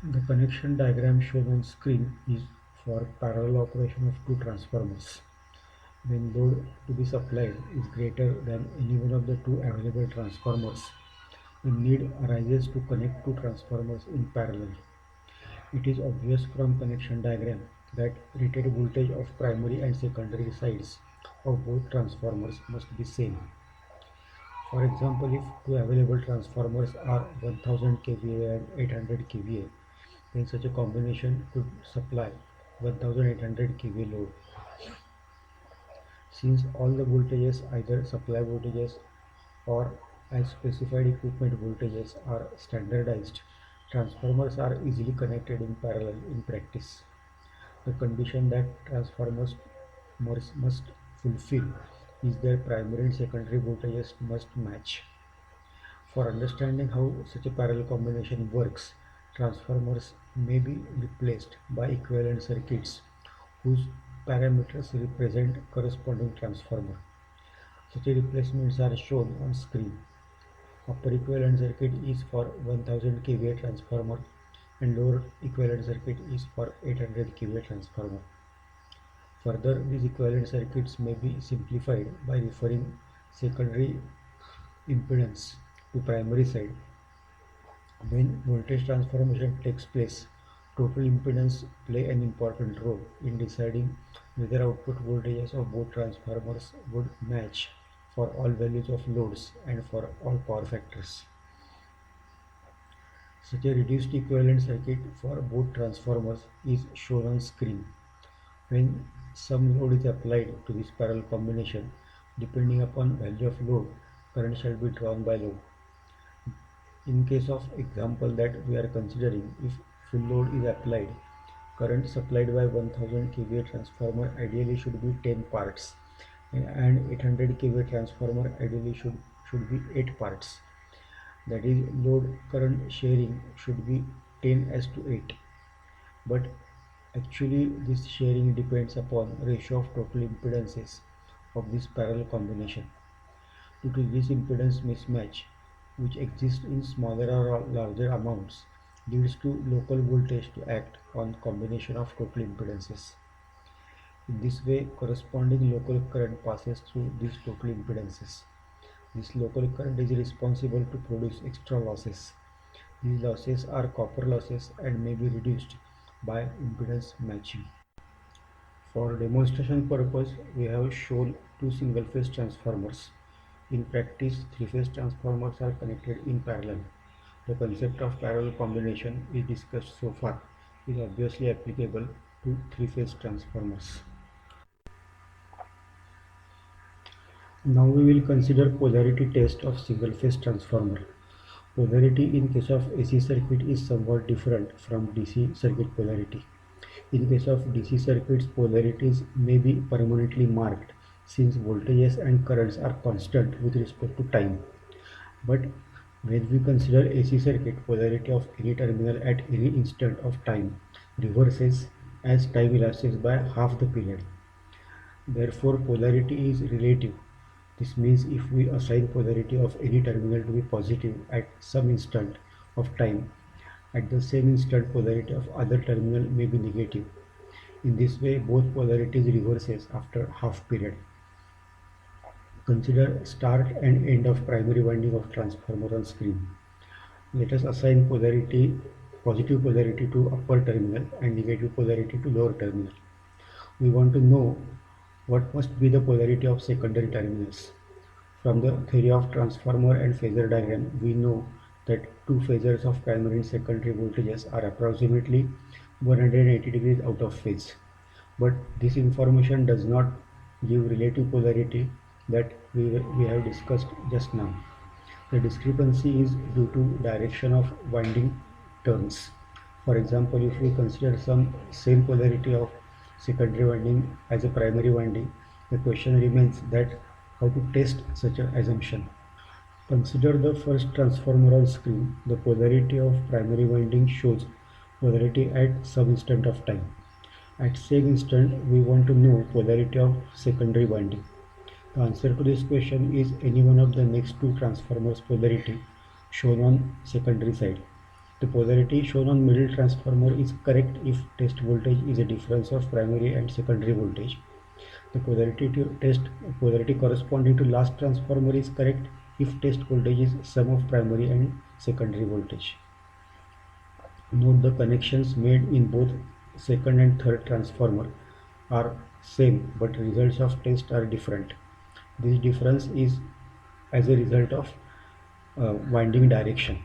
The connection diagram shown on screen is for parallel operation of two transformers. When load to be supplied is greater than any one of the two available transformers, the need arises to connect two transformers in parallel. It is obvious from connection diagram that rated voltage of primary and secondary sides of both transformers must be same. For example, if two available transformers are 1000 kVA and 800 kVA, then such a combination could supply 1800 kVA load. Since all the voltages, either supply voltages or as specified equipment voltages, are standardized, transformers are easily connected in parallel in practice. The condition that transformers must fulfill is their primary and secondary voltages must match. For understanding how such a parallel combination works, transformers may be replaced by equivalent circuits whose parameters represent corresponding transformer. Such replacements are shown on screen. Upper equivalent circuit is for 1000 kVA transformer and lower equivalent circuit is for 800 kVA transformer. Further, these equivalent circuits may be simplified by referring secondary impedance to primary side. When voltage transformation takes place, total impedance play an important role in deciding whether output voltages of both transformers would match for all values of loads and for all power factors. Such a reduced equivalent circuit for both transformers is shown on screen. When some load is applied to this parallel combination, depending upon value of load, current shall be drawn by load. In case of example that we are considering, if full load is applied, current supplied by 1000 kVA transformer ideally should be 10 parts and 800 kVA transformer ideally should be 8 parts. That is, load current sharing should be 10:8. But actually this sharing depends upon ratio of total impedances of this parallel combination. Due to this impedance mismatch, which exists in smaller or larger amounts, leads to local voltage to act on combination of total impedances. In this way, corresponding local current passes through these total impedances. This local current is responsible to produce extra losses. These losses are copper losses and may be reduced by impedance matching. For demonstration purpose, we have shown two single-phase transformers. In practice, three-phase transformers are connected in parallel. The concept of parallel combination is discussed so far is obviously applicable to three-phase transformers. Now we will consider polarity test of single-phase transformer. Polarity in case of AC circuit is somewhat different from DC circuit polarity. In case of DC circuits, polarities may be permanently marked since voltages and currents are constant with respect to time. But when we consider AC circuit, polarity of any terminal at any instant of time reverses as time elapses by half the period. Therefore, polarity is relative. This means if we assign polarity of any terminal to be positive at some instant of time, at the same instant polarity of other terminal may be negative. In this way, both polarities reverses after half period. Consider start and end of primary winding of transformer on screen. Let us assign polarity, positive polarity to upper terminal and negative polarity to lower terminal. We want to know what must be the polarity of secondary terminals. From the theory of transformer and phasor diagram, we know that two phasors of primary and secondary voltages are approximately 180 degrees out of phase. But this information does not give relative polarity that we have discussed just now. The discrepancy is due to direction of winding turns. For example, if we consider some same polarity of secondary winding as a primary winding, the question remains that how to test such an assumption. Consider the first transformer on screen. The polarity of primary winding shows polarity at some instant of time. At same instant, we want to know polarity of secondary winding. The answer to this question is any one of the next two transformers polarity shown on secondary side. The polarity shown on middle transformer is correct if test voltage is a difference of primary and secondary voltage. The polarity corresponding to last transformer is correct if test voltage is sum of primary and secondary voltage. Note the connections made in both second and third transformer are same but results of test are different. This difference is as a result of winding direction.